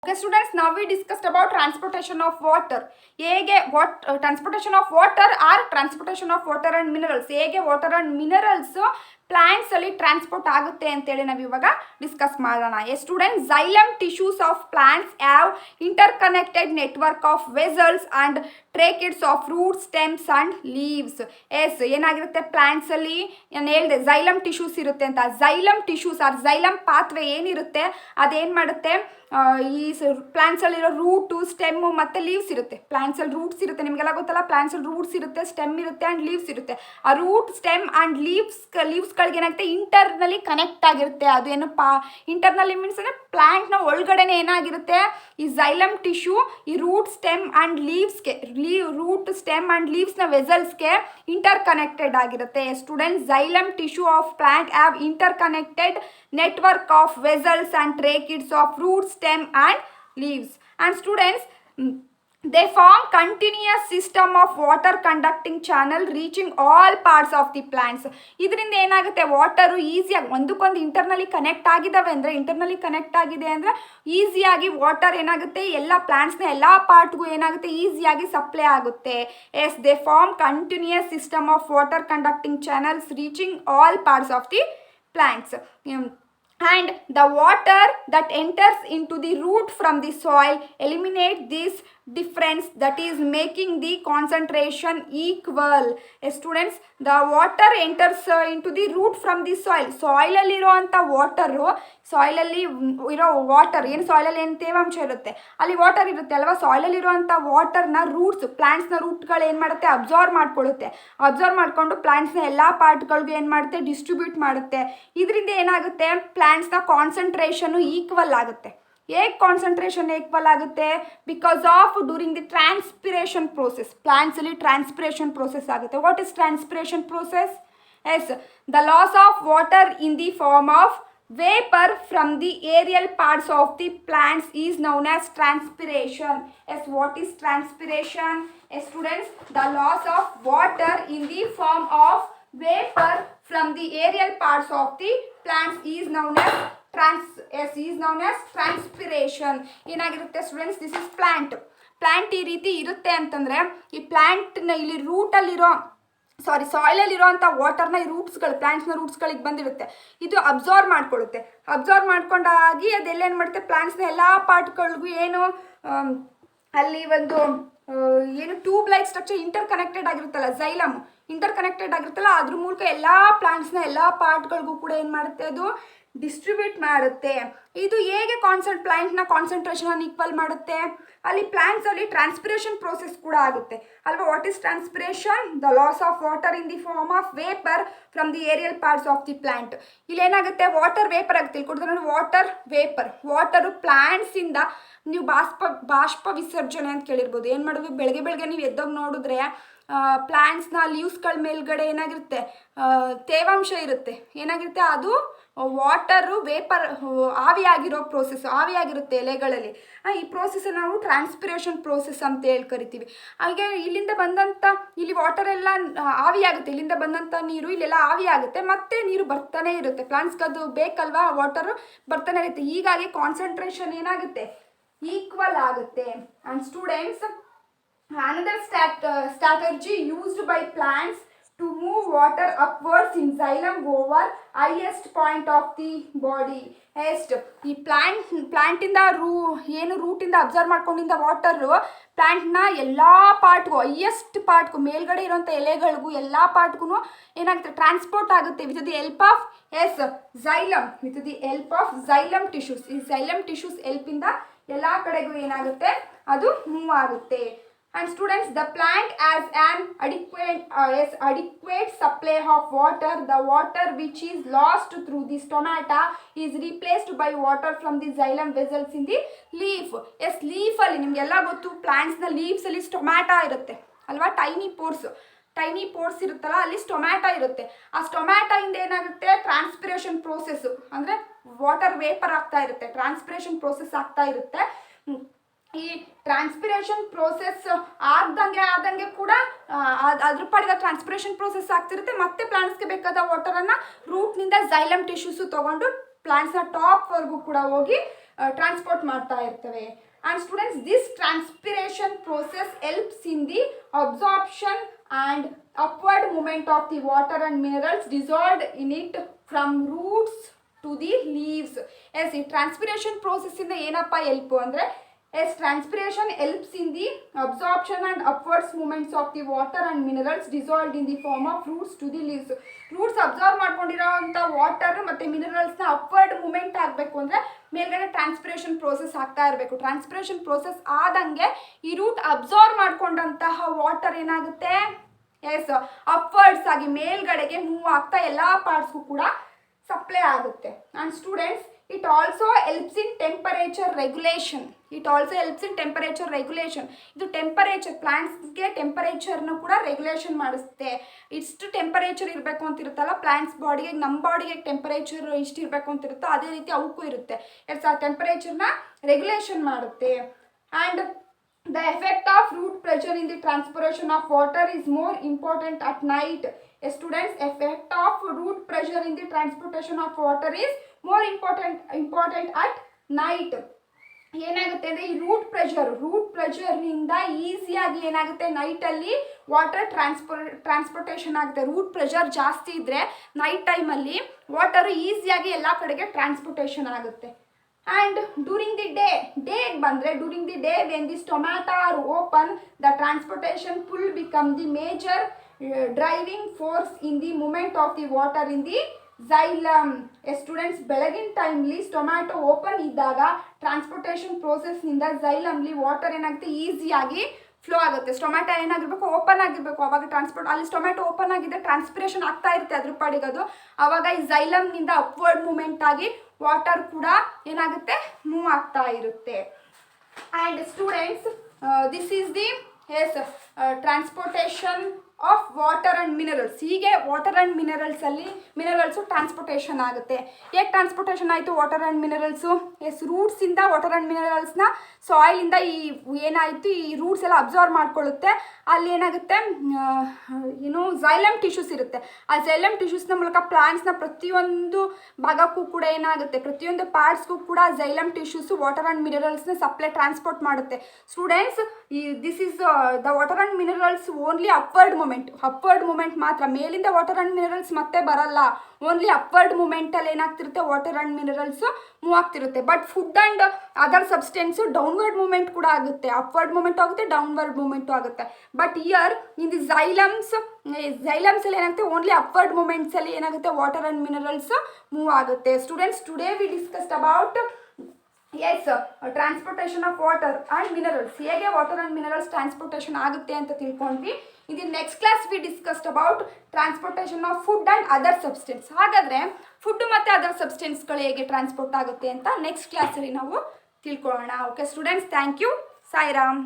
Okay students, now we discussed about transportation of water. ಹೇಗೆ transportation of water or transportation of water and minerals. ಹೇಗೆ water and minerals plants ಅಲ್ಲಿ transport ಆಗುತ್ತೆ ಅಂತೇಳಿ ನಾವು ಇವಾಗ discuss ಮಾಡೋಣ. Student, xylem tissues of plants have interconnected network of vessels and tracheates of roots, stems and leaves. ಏನಾಗಿರುತ್ತೆ plants ಅಲ್ಲಿ, ನಾನು ಹೇಳಿದೆ xylem tissues ಇರುತ್ತೆ ಅಂತ. xylem tissues or xylem pathway ಏನಿರುತ್ತೆ ಅದೇನು ಮಾಡುತ್ತೆ, ಈ ಪ್ಲಾಂಟ್ಸಲ್ಲಿರೋ ರೂಟು, ಸ್ಟೆಮ್ಮು ಮತ್ತು ಲೀವ್ಸ್ ಇರುತ್ತೆ. ಪ್ಲಾಂಟ್ಸಲ್ಲಿ ರೂಟ್ಸ್ ಇರುತ್ತೆ, ನಿಮಗೆಲ್ಲ ಗೊತ್ತಲ್ಲ, ಪ್ಲಾಂಟ್ಸಲ್ಲಿ ರೂಟ್ಸ್ ಇರುತ್ತೆ, ಸ್ಟೆಮ್ ಇರುತ್ತೆ ಆ್ಯಂಡ್ ಲೀವ್ಸ್ ಇರುತ್ತೆ. ಆ ರೂಟ್, ಸ್ಟೆಮ್ ಆ್ಯಂಡ್ ಲೀವ್ಸ್ಗಳಿಗೆ ಏನಾಗುತ್ತೆ, ಇಂಟರ್ನಲ್ಲಿ ಕನೆಕ್ಟ್ ಆಗಿರುತ್ತೆ. ಅದು ಏನಪ್ಪ ಇಂಟರ್ನಲ್ಲಿ ಮೀನ್ಸ್ ಅಂದರೆ ಪ್ಲಾಂಟ್ನ ಒಳಗಡೆನೆ ಏನಾಗಿರುತ್ತೆ, ಈ xylem ಟಿಶ್ಯೂ ಈ ರೂಟ್, ಸ್ಟೆಮ್ ಆ್ಯಂಡ್ ಲೀವ್ಸ್ಗೆ, ರೂಟ್, ಸ್ಟೆಮ್ ಆ್ಯಂಡ್ ಲೀವ್ಸ್ನ ವೆಸಲ್ಸ್ಗೆ ಇಂಟರ್ ಕನೆಕ್ಟೆಡ್ ಆಗಿರುತ್ತೆ. Student, xylem tissue of plant have interconnected network of vessels and tracheates of roots, stem and leaves. And students, they form continuous system of water conducting channel reaching all parts of the plants. ಇದರಿಂದ ಏನಾಗುತ್ತೆ, water ಈಸಿಯಾಗಿ ಒಂದಕ್ಕೊಂದು internally connect ಆಗಿದ್ದಾವೆ ಅಂದರೆ, internally connect ಆಗಿದೆ ಅಂದರೆ ಈಸಿಯಾಗಿ water ಏನಾಗುತ್ತೆ ಎಲ್ಲ ಪ್ಲಾಂಟ್ಸ್ನ ಎಲ್ಲ ಪಾರ್ಟ್ಗೂ ಏನಾಗುತ್ತೆ ಈಸಿಯಾಗಿ ಸಪ್ಲೈ ಆಗುತ್ತೆ. They form continuous system of water conducting channels reaching all parts of the plants. And the water that enters into the root from the soil eliminate this difference, that is making the concentration equal. Students, the water enters into the root from the soil. soil ಅಲ್ಲಿ ಇರುವಂಥ water, ಸಾಯಿಲಲ್ಲಿ ಇರೋ water ಏನು, ಸಾಯಿಲಲ್ಲಿ ಏನು ತೇವಾಂಶ ಇರುತ್ತೆ ಅಲ್ಲಿ water ಇರುತ್ತೆ ಅಲ್ವಾ, ಸಾಯಿಲಲ್ಲಿ ಇರುವಂಥ ವಾಟರ್ನ ರೂಟ್ಸ್, ಪ್ಲಾಂಟ್ಸ್ನ ರೂಟ್ಗಳು ಏನು ಮಾಡುತ್ತೆ, ಅಬ್ಸಾರ್ವ್ ಮಾಡ್ಕೊಳ್ಳುತ್ತೆ. ಅಬ್ಸಾರ್ವ್ ಮಾಡಿಕೊಂಡು ಪ್ಲಾಂಟ್ಸ್ನ ಎಲ್ಲ ಪಾರ್ಟ್ಗಳಿಗೂ ಏನು ಮಾಡುತ್ತೆ, ಡಿಸ್ಟ್ರಿಬ್ಯೂಟ್ ಮಾಡುತ್ತೆ. ಇದರಿಂದ ಏನಾಗುತ್ತೆ, ಪ್ಲಾಂಟ್ಸ್ನ ಕಾನ್ಸಂಟ್ರೇಷನು ಈಕ್ವಲ್ ಆಗುತ್ತೆ. ಹೇಗೆ ಕಾನ್ಸಂಟ್ರೇಷನ್ ಈಕ್ವಲ್ ಆಗುತ್ತೆ, because of during the transpiration process. ಪ್ಲಾಂಟ್ಸಲ್ಲಿ ಟ್ರಾನ್ಸ್ಪಿರೇಷನ್ ಪ್ರೋಸೆಸ್ ಆಗುತ್ತೆ. What is transpiration process? Yes, the loss of water in the form of vapor from the aerial parts of the plants is known as transpiration. Yes, what is transpiration? Yes, students, the loss of water in the form of vapor from the aerial parts of the plants is known as transpiration. ಏನಾಗಿರುತ್ತೆ students, this is plant ಈ ರೀತಿ ಇರುತ್ತೆ ಅಂತಂದರೆ, ಈ ಪ್ಲಾಂಟ್ನ ಇಲ್ಲಿ ರೂಟಲ್ಲಿರೋ ಸಾಯಿಲಲ್ಲಿರುವಂಥ ವಾಟರ್ನ ಈ ರೂಟ್ಸ್ಗಳು, ಪ್ಲಾಂಟ್ಸ್ನ ರೂಟ್ಸ್ಗಳಿಗೆ ಬಂದಿರುತ್ತೆ. ಇದು ಅಬ್ಸಾರ್ವ್ ಮಾಡ್ಕೊಳ್ಳುತ್ತೆ. ಅಬ್ಸಾರ್ವ್ ಮಾಡ್ಕೊಂಡಾಗಿ ಅದೆಲ್ಲೇನು ಮಾಡುತ್ತೆ, ಪ್ಲಾಂಟ್ಸ್ನ ಎಲ್ಲ ಪಾರ್ಟ್ಗಳಿಗೂ ಏನು ಅಲ್ಲಿ ಒಂದು ಏನು tube like structure interconnected ಆಗಿರುತ್ತಲ್ಲ, xylem ಇಂಟರ್ ಕನೆಕ್ಟೆಡ್ ಆಗಿರುತ್ತಲ್ಲ, ಅದ್ರ ಮೂಲಕ ಎಲ್ಲ ಪ್ಲಾಂಟ್ಸ್ನ ಎಲ್ಲ ಪಾರ್ಟ್ಗಳಿಗೂ ಕೂಡ ಏನು ಮಾಡುತ್ತೆ, ಅದು ಡಿಸ್ಟ್ರಿಬ್ಯೂಟ್ ಮಾಡುತ್ತೆ. ಇದು ಹೇಗೆ ಪ್ಲಾಂಟ್ನ ಕಾನ್ಸಂಟ್ರೇಷನ್ ಈಕ್ವಲ್ ಮಾಡುತ್ತೆ, ಅಲ್ಲಿ ಪ್ಲಾಂಟ್ಸಲ್ಲಿ ಟ್ರಾನ್ಸ್ಪಿರೇಷನ್ ಪ್ರೋಸೆಸ್ ಕೂಡ ಆಗುತ್ತೆ ಅಲ್ವಾ. What is transpiration? The loss of water in the form of vapour from the aerial parts of the plant. ಇಲ್ಲಿ ಏನಾಗುತ್ತೆ, ವಾಟರ್ ವೇಪರ್ ಆಗುತ್ತೆ. ಇಲ್ಲಿ ಕೊಡ್ತಾರೆ ನೋಡಿ, ವಾಟರ್ ವೇಪರ್. ವಾಟರು ಪ್ಲಾಂಟ್ಸಿಂದ ನೀವು ಬಾಷ್ಪ ವಿಸರ್ಜನೆ ಅಂತ ಕೇಳಿರ್ಬೋದು. ಏನು ಮಾಡೋದು, ಬೆಳಗ್ಗೆ ನೀವು ಎದ್ದೋಗಿ ನೋಡಿದ್ರೆ ಪ್ಲಾಂಟ್ಸ್ನ ಲೀವ್ಸ್ಗಳ ಮೇಲ್ಗಡೆ ಏನಾಗಿರುತ್ತೆ, ತೇವಾಂಶ ಇರುತ್ತೆ. ಏನಾಗಿರುತ್ತೆ, ಅದು ವಾಟರು ವೇಪರ್, ಆವಿಯಾಗಿರೋ ಪ್ರೋಸೆಸ್, ಆವಿಯಾಗಿರುತ್ತೆ ಎಲೆಗಳಲ್ಲಿ. ಈ ಪ್ರೋಸೆಸ್ಸನ್ನು ನಾವು ಟ್ರಾನ್ಸ್ಪಿರೇಷನ್ ಪ್ರೋಸೆಸ್ ಅಂತ ಹೇಳಿ ಕರಿತೀವಿ. ಹಾಗೆ ಇಲ್ಲಿಂದ ಬಂದಂಥ, ಇಲ್ಲಿ ವಾಟರ್ ಎಲ್ಲ ಆವಿಯಾಗುತ್ತೆ, ಇಲ್ಲಿಂದ ಬಂದಂಥ ನೀರು ಇಲ್ಲೆಲ್ಲ ಆವಿಯಾಗುತ್ತೆ, ಮತ್ತೆ ನೀರು ಬರ್ತಾನೆ ಇರುತ್ತೆ. ಪ್ಲಾಂಟ್ಸ್ಗೆ ಅದು ಬೇಕಲ್ವಾ, ವಾಟರು ಬರ್ತಾನೆ ಇರುತ್ತೆ. ಹೀಗಾಗಿ ಕಾನ್ಸಂಟ್ರೇಷನ್ ಏನಾಗುತ್ತೆ, ಈಕ್ವಲ್ ಆಗುತ್ತೆ. And students, another strategy used by plants to move water upwards in xylem over highest point of the body. ಈ ಪ್ಲಾಂಟಿಂದ ಏನು ರೂಟಿಂದ ಅಬ್ಸರ್ವ್ ಮಾಡ್ಕೊಂಡಿದ್ದ ವಾಟರು ಪ್ಲಾಂಟ್ನ ಎಲ್ಲ ಪಾರ್ಟ್ಗೂ, ಹೈಯೆಸ್ಟ್ ಪಾರ್ಟ್ಗೂ, ಮೇಲ್ಗಡೆ ಇರೋಂಥ ಎಲೆಗಳಿಗೂ ಎಲ್ಲ ಪಾರ್ಟ್ಗೂ ಏನಾಗುತ್ತೆ, ಟ್ರಾನ್ಸ್ಪೋರ್ಟ್ ಆಗುತ್ತೆ with the help of xylem, with the help of xylem tissues. ಈ xylem tissues ಹೆಲ್ಪಿಂದ ಎಲ್ಲ ಕಡೆಗೂ ಏನಾಗುತ್ತೆ, ಅದು ಮೂವ್ ಆಗುತ್ತೆ. And students, the plant has an adequate supply of water. The water which is lost through the stomata is replaced by water from the xylem vessels in the leaf. Yes, leaf ಅಲ್ಲಿ ನಿಮಗೆಲ್ಲ ಗೊತ್ತು, ಪ್ಲಾಂಟ್ಸ್ನ ಲೀವ್ಸಲ್ಲಿ stomata ಇರುತ್ತೆ ಅಲ್ವಾ, tiny force ಇರುತ್ತಲ್ಲ, ಅಲ್ಲಿ stomata ಇರುತ್ತೆ. ಆ ಸ್ಟೊಮ್ಯಾಟಾಯಿಂದ ಏನಾಗುತ್ತೆ, ಟ್ರಾನ್ಸ್ಪಿರೇಷನ್ ಪ್ರೋಸೆಸ್ಸು ಅಂದರೆ ವಾಟರ್ ವೇಪರ್ ಆಗ್ತಾ ಇರುತ್ತೆ, ಟ್ರಾನ್ಸ್ಪಿರೇಷನ್ ಪ್ರೋಸೆಸ್ ಆಗ್ತಾ ಇರುತ್ತೆ. ಈ ಟ್ರಾನ್ಸ್ಪಿರೇಷನ್ ಪ್ರೋಸೆಸ್ ಆದಂಗೆ ಕೂಡ ಅದ್ರ ಪಾಡಿಗೆ ಟ್ರಾನ್ಸ್ಪಿರೇಷನ್ ಪ್ರೋಸೆಸ್ ಆಗ್ತಿರುತ್ತೆ. ಮತ್ತೆ ಪ್ಲಾಂಟ್ಸ್ಗೆ ಬೇಕಾದ ವಾಟರನ್ನು ರೂಟ್ನಿಂದ xylem ಟಿಶ್ಯೂಸು ತೊಗೊಂಡು ಪ್ಲಾಂಟ್ಸ್ನ ಟಾಪ್ವರೆಗೂ ಕೂಡ ಹೋಗಿ ಟ್ರಾನ್ಸ್ಪೋರ್ಟ್ ಮಾಡ್ತಾ ಇರ್ತವೆ. And students, this transpiration process helps in the absorption and upward movement of the water and minerals dissolved in it from roots to the leaves. Yes, ಈ transpiration ಪ್ರೋಸೆಸ್ಸಿಂದ ಏನಪ್ಪ ಹೆಲ್ಪು ಅಂದರೆ, yes transpiration helps in the absorption and upwards movements of the water and minerals dissolved in the form of roots to the leaves. Roots absorb ಮಾಡ್ಕೊಂಡಿರೋಂಥ water ಮತ್ತು ಮಿನರಲ್ಸ್ನ upward moment ಆಗಬೇಕು ಅಂದರೆ ಮೇಲ್ಗಡೆ ಟ್ರಾನ್ಸ್ಪಿರೇಷನ್ ಪ್ರೋಸೆಸ್ ಆಗ್ತಾ ಇರಬೇಕು. Transpiration process ಆದಂಗೆ ಈ ರೂಟ್ ಅಬ್ಸಾರ್ವ್ ಮಾಡ್ಕೊಂಡಂತಹ ವಾಟರ್ ಏನಾಗುತ್ತೆ, ಎಸ್ ಅಪ್ವರ್ಡ್ಸ್ ಆಗಿ ಮೇಲ್ಗಡೆಗೆ ಮೂವ್ ಆಗ್ತಾ ಎಲ್ಲ ಪಾರ್ಟ್ಸ್ಗೂ ಕೂಡ ಸಪ್ಲೈ ಆಗುತ್ತೆ. And students, it also helps in temperature regulation. ಇದು ಟೆಂಪರೇಚರ್, ಪ್ಲಾಂಟ್ಸ್ಗೆ ಟೆಂಪರೇಚರ್ನು ಕೂಡ ರೆಗ್ಯುಲೇಷನ್ ಮಾಡಿಸುತ್ತೆ. ಇಷ್ಟು ಟೆಂಪರೇಚರ್ ಇರಬೇಕು ಅಂತ ಇರುತ್ತಲ್ಲ ಪ್ಲಾಂಟ್ಸ್ ಬಾಡಿಗೆ, ನಮ್ಮ ಬಾಡಿಗೆ ಟೆಂಪರೇಚರ್ ಇಷ್ಟು ಇರಬೇಕು ಅಂತ ಇರುತ್ತೋ ಅದೇ ರೀತಿ ಅವಕ್ಕೂ ಇರುತ್ತೆ. ಎಸ್ ಆ ಟೆಂಪರೇಚರ್ನ ರೆಗ್ಯುಲೇಷನ್ ಮಾಡುತ್ತೆ. And the effect of root pressure in the transpiration of water is more important at night. Students, effect of root pressure in the transportation of water is more important at night. ಏನಾಗುತ್ತೆ ಅಂದರೆ ಈ root ಪ್ರೆಷರ್ನಿಂದ ಈಸಿಯಾಗಿ ಏನಾಗುತ್ತೆ, ನೈಟಲ್ಲಿ water transportation ಆಗುತ್ತೆ. Root pressure ಜಾಸ್ತಿ ಇದ್ದರೆ night ಟೈಮಲ್ಲಿ water ಈಸಿಯಾಗಿ ಎಲ್ಲ ಕಡೆಗೆ ಟ್ರಾನ್ಸ್ಪೋರ್ಟೇಷನ್ ಆಗುತ್ತೆ. And during the day when the stomata are open, the transportation pull become the major driving force in the movement of the water in the xylem. Students, ಬೆಳಗಿನ timely stomata open ಇದ್ದಾಗ transportation ಪ್ರೋಸೆಸ್ನಿಂದ xylemಲಿ water ಏನಾಗುತ್ತೆ, ಈಸಿಯಾಗಿ flow ಆಗುತ್ತೆ. Stomata ಏನಾಗಿರಬೇಕು, open ಆಗಿರಬೇಕು. ಆವಾಗ ಅಲ್ಲಿ stomata open ಆಗಿದೆ, ಟ್ರಾನ್ಸ್ಪಿರೇಷನ್ ಆಗ್ತಾ ಇರುತ್ತೆ ಅದ್ರ ಪಾಡಿಗದು. ಆವಾಗ ಈ xylemನಿಂದ ಅಪ್ವರ್ಡ್ ಮೂಮೆಂಟ್ ಆಗಿ ವಾಟರ್ ಕೂಡ ಏನಾಗುತ್ತೆ, ಮೂವ್ ಆಗ್ತಾ ಇರುತ್ತೆ. And students, this is the transportation of water and minerals. ಹೀಗೆ ವಾಟರ್ ಆ್ಯಂಡ್ ಮಿನರಲ್ಸು ಟ್ರಾನ್ಸ್ಪೋರ್ಟೇಷನ್ ಆಗುತ್ತೆ. ಹೇಗೆ ಟ್ರಾನ್ಸ್ಪೋರ್ಟೇಷನ್ ಆಯಿತು ವಾಟರ್ ಆ್ಯಂಡ್ ಮಿನರಲ್ಸು? ರೂಟ್ಸಿಂದ ವಾಟರ್ ಆ್ಯಂಡ್ ಮಿನರಲ್ಸ್ನ ಸಾಯಿಲಿಂದ ಏನಾಯಿತು, ಈ ರೂಟ್ಸ್ ಎಲ್ಲ ಅಬ್ಸಾರ್ವ್ ಮಾಡ್ಕೊಳ್ಳುತ್ತೆ. ಅಲ್ಲಿ ಏನಾಗುತ್ತೆ, xylem ಟಿಶ್ಯೂಸ್ ಇರುತ್ತೆ. ಆ xylem ಟಿಶ್ಯೂಸ್ನ ಮೂಲಕ ಪ್ಲಾಂಟ್ಸ್ನ ಪ್ರತಿಯೊಂದು ಭಾಗಕ್ಕೂ ಕೂಡ ಏನಾಗುತ್ತೆ, ಪ್ರತಿಯೊಂದು ಪಾರ್ಟ್ಸ್ಗೂ ಕೂಡ xylem ಟಿಶ್ಯೂಸು ವಾಟರ್ ಆ್ಯಂಡ್ ಮಿನರಲ್ಸ್ನ ಟ್ರಾನ್ಸ್ಪೋರ್ಟ್ ಮಾಡುತ್ತೆ. Students, this is the water and minerals only upward movement ಮಾತ್ರ. ಮೇಲಿಂದ ವಾಟರ್ ಆ್ಯಂಡ್ ಮಿನರಲ್ಸ್ ಮತ್ತೆ ಬರಲ್ಲ. ಓನ್ಲಿ ಅಪ್ವರ್ಡ್ ಮೂಮೆಂಟಲ್ಲಿ ಏನಾಗ್ತಿರುತ್ತೆ, ವಾಟರ್ ಆ್ಯಂಡ್ ಮಿನರಲ್ಸು ಮೂವ್ ಆಗ್ತಿರುತ್ತೆ. But food and other substance downward movement ಕೂಡ ಆಗುತ್ತೆ. ಅಪ್ವರ್ಡ್ ಮೂಮೆಂಟು ಆಗುತ್ತೆ, ಡೌನ್ವರ್ಡ್ ಮೂಮೆಂಟು ಆಗುತ್ತೆ. ಬಟ್ ಇಯರ್ ಇನ್ ದಿ xylemsಲ್ಲಿ ಏನಾಗುತ್ತೆ, ಓನ್ಲಿ ಅಪ್ವರ್ಡ್ ಮೂಮೆಂಟ್ಸಲ್ಲಿ ಏನಾಗುತ್ತೆ, ವಾಟರ್ ಆ್ಯಂಡ್ ಮಿನರಲ್ಸ್ ಮೂವ್ ಆಗುತ್ತೆ. Students, today we discussed about transportation of water and minerals. ಹೇಗೆ ವಾಟರ್ ಆ್ಯಂಡ್ ಮಿನರಲ್ಸ್ ಟ್ರಾನ್ಸ್ಪೋರ್ಟೇಷನ್ ಆಗುತ್ತೆ ಅಂತ ತಿಳ್ಕೊಂಡ್ವಿ. ಇದು next class we discussed about transportation of food and other substance. ಹಾಗಾದರೆ food ಮತ್ತು ಅದರ್ ಸಬ್ಸ್ಟೆನ್ಸ್ಗಳು ಹೇಗೆ ಟ್ರಾನ್ಸ್ಪೋರ್ಟ್ ಆಗುತ್ತೆ ಅಂತ ನೆಕ್ಸ್ಟ್ ಕ್ಲಾಸಲ್ಲಿ ನಾವು ತಿಳ್ಕೊಳ್ಳೋಣ. Okay students, thank you. Sairam.